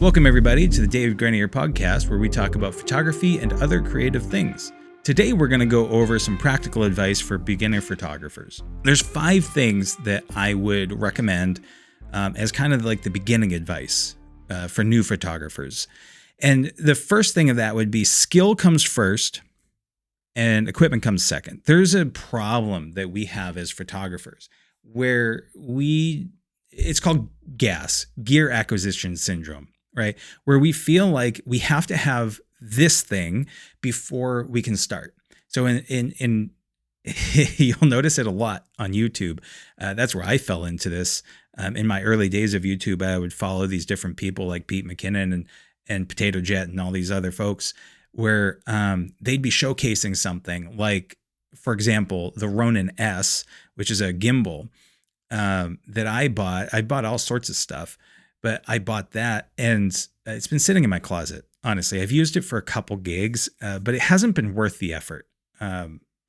Welcome, everybody, to the David Grenier podcast, where we talk about photography and other creative things. Today, we're going to go over some practical advice for beginner photographers. There's 5 things that I would recommend as kind of like the beginning advice for new photographers. And the first thing of that would be skill comes first and equipment comes second. There's a problem that we have as photographers where it's called GAS, gear acquisition syndrome, right? Where we feel like we have to have this thing before we can start. So in you'll notice it a lot on YouTube. That's where I fell into this. In my early days of YouTube, I would follow these different people like Pete McKinnon and Potato Jet and all these other folks where they'd be showcasing something like, for example, the Ronin S, which is a gimbal that I bought. I bought all sorts of stuff, but I bought that and it's been sitting in my closet. Honestly, I've used it for a couple gigs, but it hasn't been worth the effort.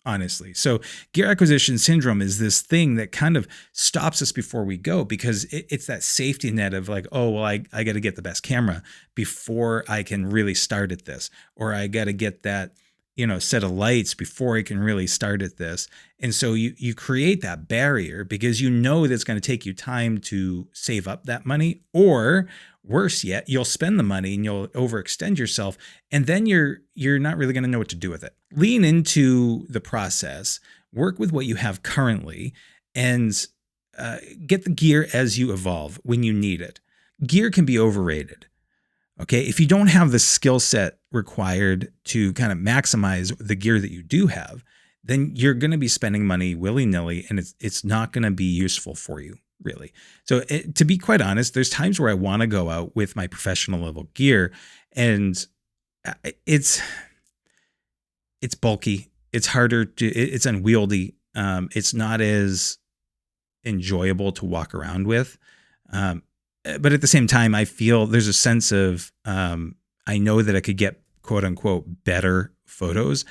Honestly. So gear acquisition syndrome is this thing that kind of stops us before we go because it's that safety net of like, oh, well, I got to get the best camera before I can really start at this, or I got to get that, set of lights before I can really start at this. And so you create that barrier because that it's going to take you time to save up that money, or worse yet, you'll spend the money and you'll overextend yourself. And then you're not really going to know what to do with it. Lean into the process, work with what you have currently, and get the gear as you evolve when you need it. Gear can be overrated. Okay. If you don't have the skill set required to kind of maximize the gear that you do have, then you're going to be spending money willy-nilly and it's not going to be useful for you, really. So to be quite honest, there's times where I want to go out with my professional level gear and it's bulky. It's harder it's unwieldy. It's not as enjoyable to walk around with. But at the same time, I feel there's a sense of, I know that I could get quote unquote better photos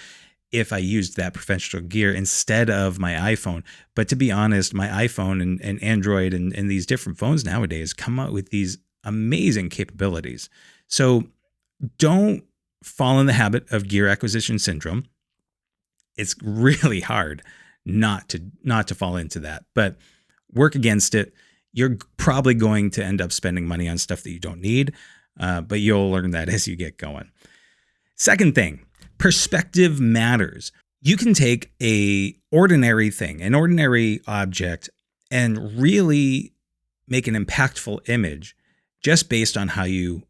if I used that professional gear instead of my iPhone. But to be honest, my iPhone and Android and these different phones nowadays come out with these amazing capabilities. So don't fall in the habit of gear acquisition syndrome. It's really hard not to fall into that, but work against it. You're probably going to end up spending money on stuff that you don't need, but you'll learn that as you get going. Second thing, perspective matters. You can take an ordinary thing, an ordinary object, and really make an impactful image just based on how you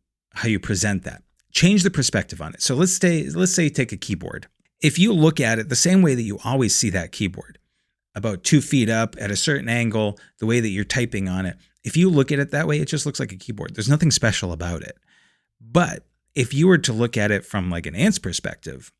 present that. Change the perspective on it. So let's say take a keyboard. If you look at it the same way that you always see that keyboard, about 2 feet up at a certain angle, the way that you're typing on it, if you look at it that way, it just looks like a keyboard. There's nothing special about it. But if you were to look at it from like an ant's perspective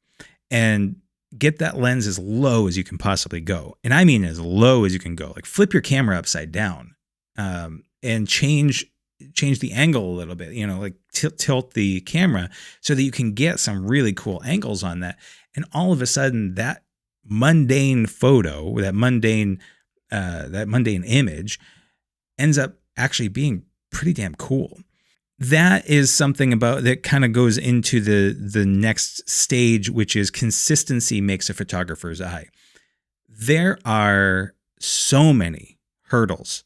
and get that lens as low as you can possibly go, and I mean as low as you can go, like flip your camera upside down and change the angle a little bit, like tilt the camera so that you can get some really cool angles on that. And all of a sudden that mundane photo, that mundane image ends up actually being pretty damn cool. That is something about that kind of goes into the next stage, which is consistency makes a photographer's eye. There are so many hurdles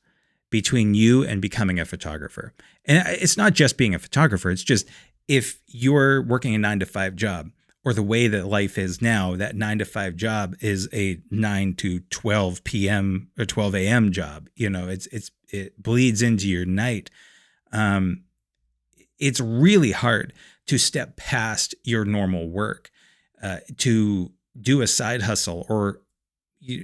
between you and becoming a photographer. And it's not just being a photographer. It's just if you're working a 9-to-5 job, or the way that life is now, that 9-to-5 job is a 9 to 12 p.m. or 12 a.m. job. It bleeds into your night. It's really hard to step past your normal work, to do a side hustle, or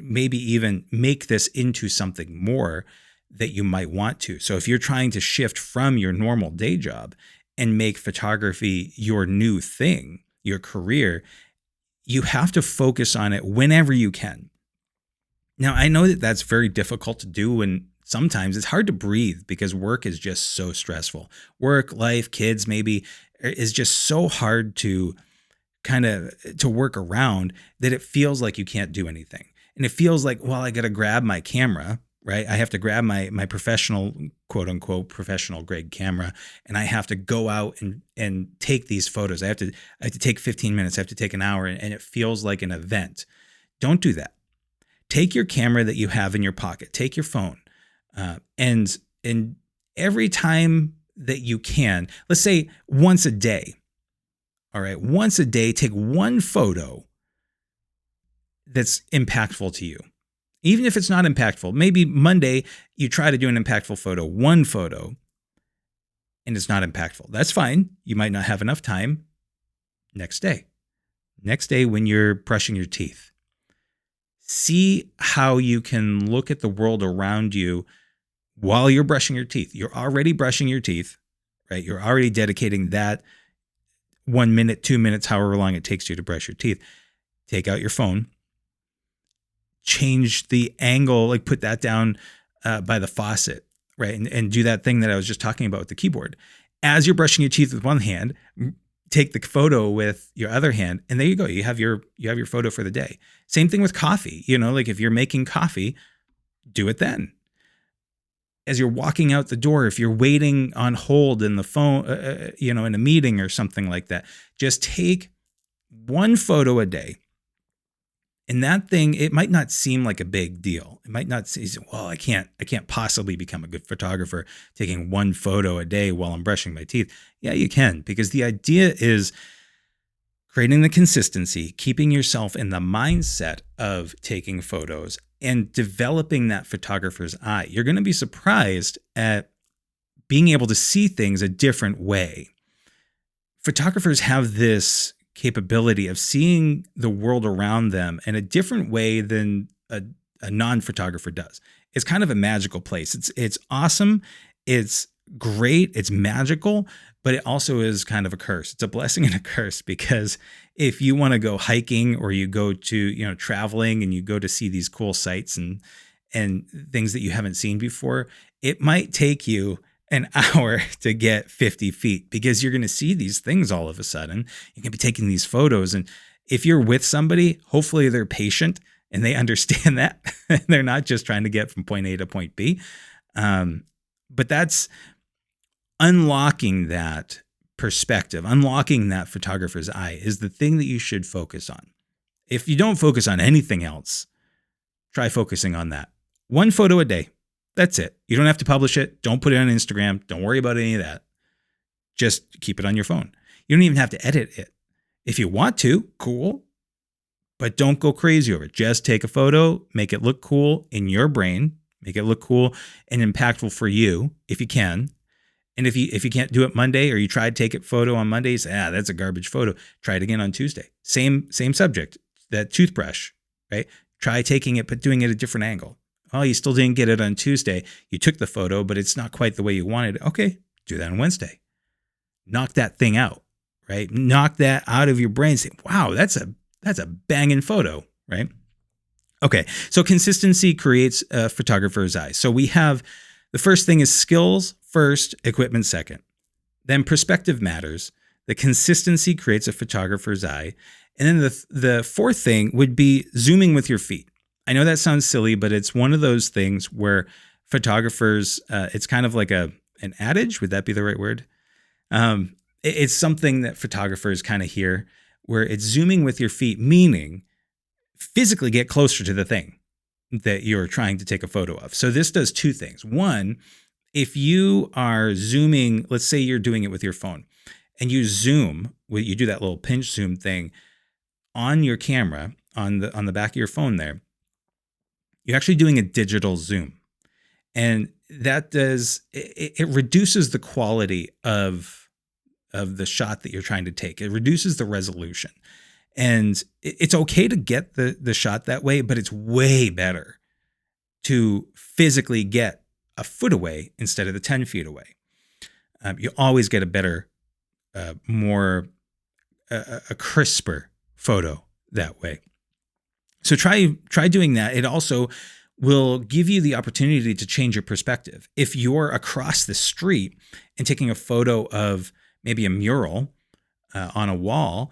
maybe even make this into something more that you might want to. So if you're trying to shift from your normal day job and make photography your new thing, your career, you have to focus on it whenever you can. Now, I know that that's very difficult to do when sometimes it's hard to breathe because work is just so stressful. Work, life, kids maybe is just so hard to work around that it feels like you can't do anything. And it feels like, well, I got to grab my camera, right? I have to grab my professional quote unquote professional grade camera, and I have to go out and take these photos. I have to take 15 minutes. I have to take an hour, and it feels like an event. Don't do that. Take your camera that you have in your pocket. Take your phone, and every time that you can, let's say once a day. All right, once a day, take one photo that's impactful to you. Even if it's not impactful, maybe Monday you try to do an impactful photo, one photo, and it's not impactful. That's fine. You might not have enough time. Next day when you're brushing your teeth, see how you can look at the world around you while you're brushing your teeth. You're already brushing your teeth, right? You're already dedicating that 1 minute, 2 minutes, however long it takes you to brush your teeth. Take out your phone, change the angle, like put that down by the faucet, right? And do that thing that I was just talking about with the keyboard. As you're brushing your teeth with one hand, take the photo with your other hand, and there you go. You have your photo for the day. Same thing with coffee. Like if you're making coffee, do it then. As you're walking out the door, if you're waiting on hold in the phone, in a meeting or something like that, just take one photo a day. And that thing, it might not seem like a big deal. It might not seem, well, I can't possibly become a good photographer taking one photo a day while I'm brushing my teeth. Yeah, you can, because the idea is creating the consistency, keeping yourself in the mindset of taking photos, and developing that photographer's eye. You're going to be surprised at being able to see things a different way. Photographers have this capability of seeing the world around them in a different way than a non-photographer does. It's kind of a magical place. It's awesome. It's great. It's magical, but it also is kind of a curse. It's a blessing and a curse, because if you want to go hiking or you go to, traveling and you go to see these cool sights and things that you haven't seen before, it might take you an hour to get 50 feet, because you're going to see these things all of a sudden. You're going to be taking these photos. And if you're with somebody, hopefully they're patient and they understand that. They're not just trying to get from point A to point B. But that's unlocking that perspective, unlocking that photographer's eye is the thing that you should focus on. If you don't focus on anything else, try focusing on that. One photo a day. That's it. You don't have to publish it. Don't put it on Instagram. Don't worry about any of that. Just keep it on your phone. You don't even have to edit it. If you want to, cool, but don't go crazy over it. Just take a photo, make it look cool in your brain, make it look cool and impactful for you if you can. And if you can't do it Monday, or you tried to take a photo on Monday, say, that's a garbage photo. Try it again on Tuesday. Same subject, that toothbrush, right? Try taking it, but doing it at a different angle. Oh, you still didn't get it on Tuesday. You took the photo, but it's not quite the way you wanted it. Okay, do that on Wednesday. Knock that thing out, right? Knock that out of your brain. Say, wow, that's a banging photo, right? Okay, so consistency creates a photographer's eye. So we have, the first thing is skills first, equipment second. Then perspective matters. The consistency creates a photographer's eye. And then the fourth thing would be zooming with your feet. I know that sounds silly, but it's one of those things where photographers, it's kind of like an adage. Would that be the right word? It's something that photographers kind of hear, where it's zooming with your feet, meaning physically get closer to the thing that you're trying to take a photo of. So this does two things. One, if you are zooming, let's say you're doing it with your phone, and you zoom, you do that little pinch zoom thing on your camera, on the back of your phone there, you're actually doing a digital zoom. And that does, it reduces the quality of the shot that you're trying to take. It reduces the resolution. And it's okay to get the shot that way, but it's way better to physically get a foot away instead of the 10 feet away. You always get a better, more, a crisper photo that way. So try doing that. It also will give you the opportunity to change your perspective. If you're across the street and taking a photo of maybe a mural on a wall,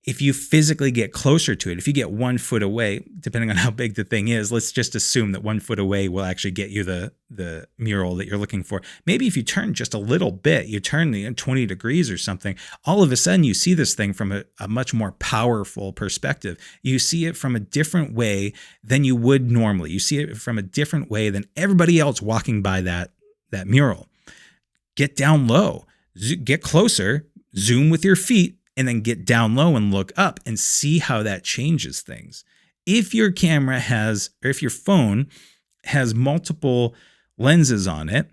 if you physically get closer to it, if you get 1 foot away, depending on how big the thing is, let's just assume that 1 foot away will actually get you the mural that you're looking for. Maybe if you turn just a little bit, you turn 20 degrees or something, all of a sudden you see this thing from a much more powerful perspective. You see it from a different way than you would normally. You see it from a different way than everybody else walking by that mural. Get down low, get closer, zoom with your feet, and then get down low and look up and see how that changes things. If your camera has, or if your phone has multiple lenses on it,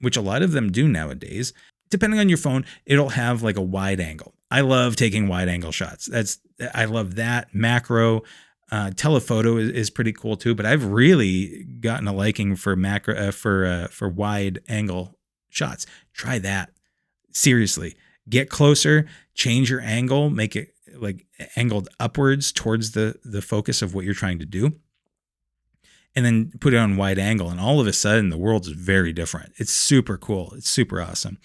which a lot of them do nowadays, depending on your phone, it'll have like a wide angle. I love taking wide angle shots. I love that. Macro, telephoto is pretty cool too, but I've really gotten a liking for macro, for wide angle shots. Try that. Seriously. Get closer, change your angle, make it like angled upwards towards the focus of what you're trying to do, and then put it on wide angle. And all of a sudden, the world is very different. It's super cool. It's super awesome.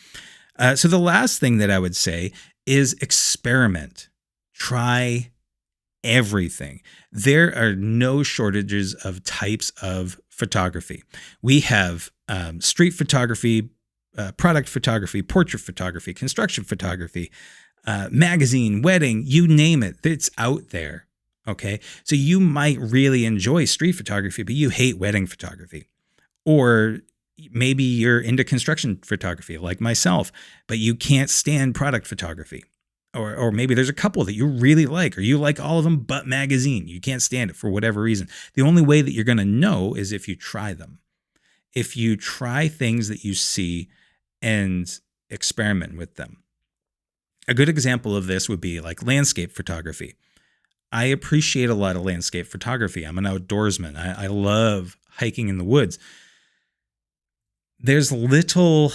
So the last thing that I would say is experiment. Try everything. There are no shortages of types of photography. We have street photography, product photography, portrait photography, construction photography, magazine, wedding, you name it. It's out there. Okay. So you might really enjoy street photography, but you hate wedding photography. Or maybe you're into construction photography like myself, but you can't stand product photography. Or maybe there's a couple that you really like, or you like all of them but magazine. You can't stand it for whatever reason. The only way that you're going to know is if you try them. If you try things that you see and experiment with them. A good example of this would be like landscape photography. I appreciate a lot of landscape photography. I'm an outdoorsman. I love hiking in the woods. There's little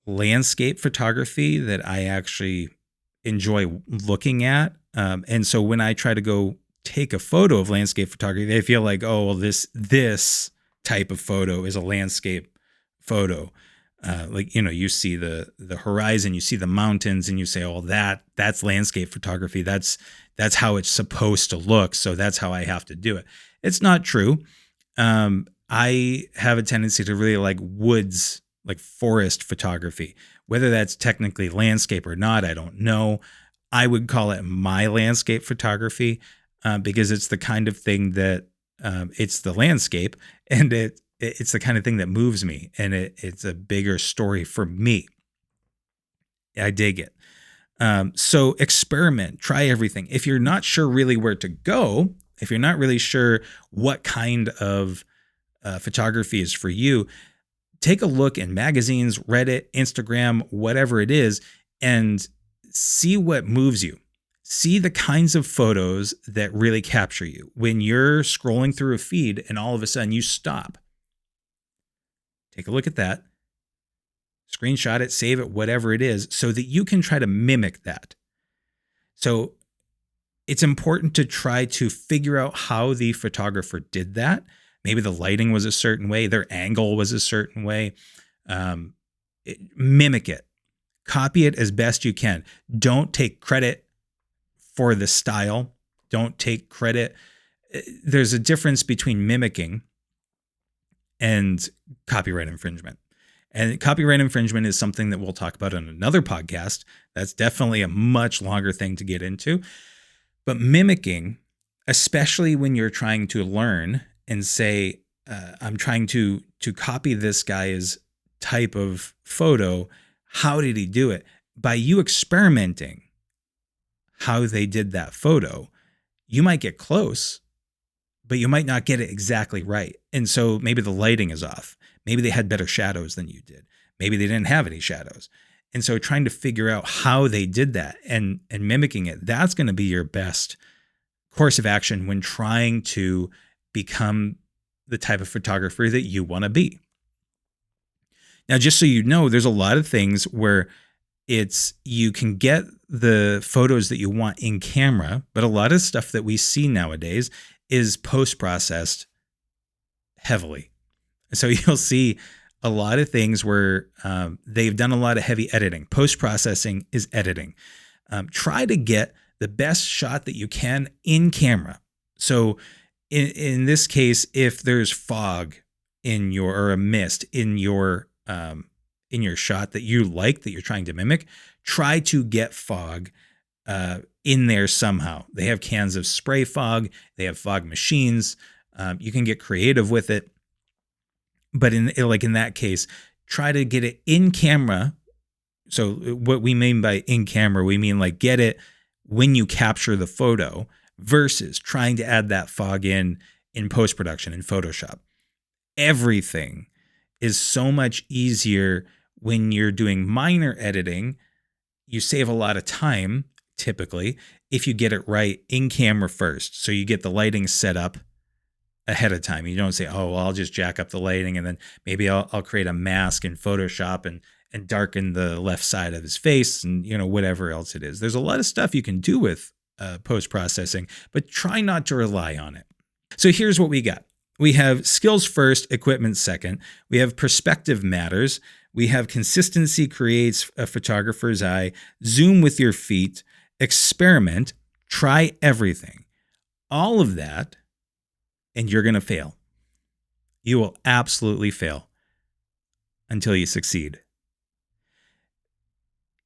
landscape photography that I actually enjoy looking at. And so when I try to go take a photo of landscape photography, they feel like, oh, well, this type of photo is a landscape photo. Like, you see the horizon, you see the mountains, and you say, oh, that's landscape photography. That's how it's supposed to look. So that's how I have to do it. It's not true. I have a tendency to really like woods, like forest photography. Whether that's technically landscape or not, I don't know. I would call it my landscape photography because it's the kind of thing that it's the landscape, and it's the kind of thing that moves me, and it's a bigger story for me. I dig it. So experiment, try everything. If you're not sure really where to go, if you're not really sure what kind of photography is for you, take a look in magazines, Reddit, Instagram, whatever it is, and see what moves you. See the kinds of photos that really capture you. When you're scrolling through a feed and all of a sudden you stop, take a look at that, screenshot it, save it, whatever it is, so that you can try to mimic that. So it's important to try to figure out how the photographer did that. Maybe the lighting was a certain way, their angle was a certain way. Mimic it. Copy it as best you can. Don't take credit for the style. Don't take credit. There's a difference between mimicking and copyright infringement. And copyright infringement is something that we'll talk about on another podcast. That's definitely a much longer thing to get into. But mimicking, especially when you're trying to learn and say, I'm trying to copy this guy's type of photo, how did he do it? By you experimenting how they did that photo, you might get close, but you might not get it exactly right. And so maybe the lighting is off. Maybe they had better shadows than you did. Maybe they didn't have any shadows. And so trying to figure out how they did that and mimicking it, that's going to be your best course of action when trying to become the type of photographer that you want to be. Now, just so you know, there's a lot of things where you can get the photos that you want in camera, but a lot of stuff that we see nowadays is post-processed heavily. So you'll see a lot of things where they've done a lot of heavy editing. Post-processing is editing. Try to get the best shot that you can in camera. So in this case, if there's fog in your, or a mist in your shot that you like, that you're trying to mimic, try to get fog in there somehow. They have cans of spray fog. They have fog machines. You can get creative with it. But in that case, try to get it in camera. So what we mean by in camera, we mean like get it when you capture the photo versus trying to add that fog in post-production in Photoshop. Everything is so much easier when you're doing minor editing. You save a lot of time, typically, if you get it right in camera first. So you get the lighting set up ahead of time. You don't say, oh, well, I'll just jack up the lighting and then maybe I'll create a mask in Photoshop and darken the left side of his face and, whatever else it is. There's a lot of stuff you can do with post-processing, but try not to rely on it. So here's what we got. We have skills first, equipment second. We have perspective matters. We have consistency creates a photographer's eye. Zoom with your feet. Experiment. Try everything. All of that, and you're going to fail. You will absolutely fail until you succeed.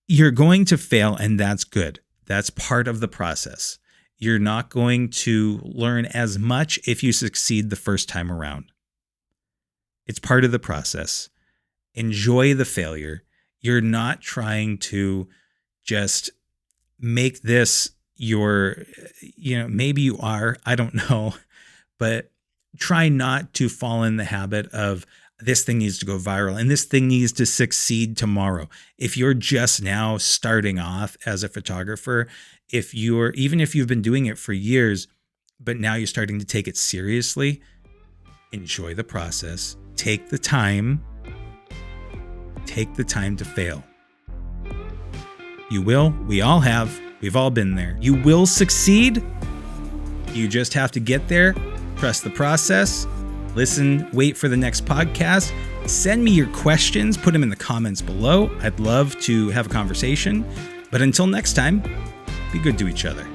You're going to fail, and that's good. That's part of the process. You're not going to learn as much if you succeed the first time around. It's part of the process. Enjoy the failure. You're not trying to just make this your, maybe you are, I don't know, but try not to fall in the habit of this thing needs to go viral and this thing needs to succeed tomorrow. If you're just now starting off as a photographer, even if you've been doing it for years, but now you're starting to take it seriously, enjoy the process. Take the time to fail. You will. We all have. We've all been there. You will succeed. You just have to get there. Trust the process. Listen, wait for the next podcast. Send me your questions. Put them in the comments below. I'd love to have a conversation. But until next time, be good to each other.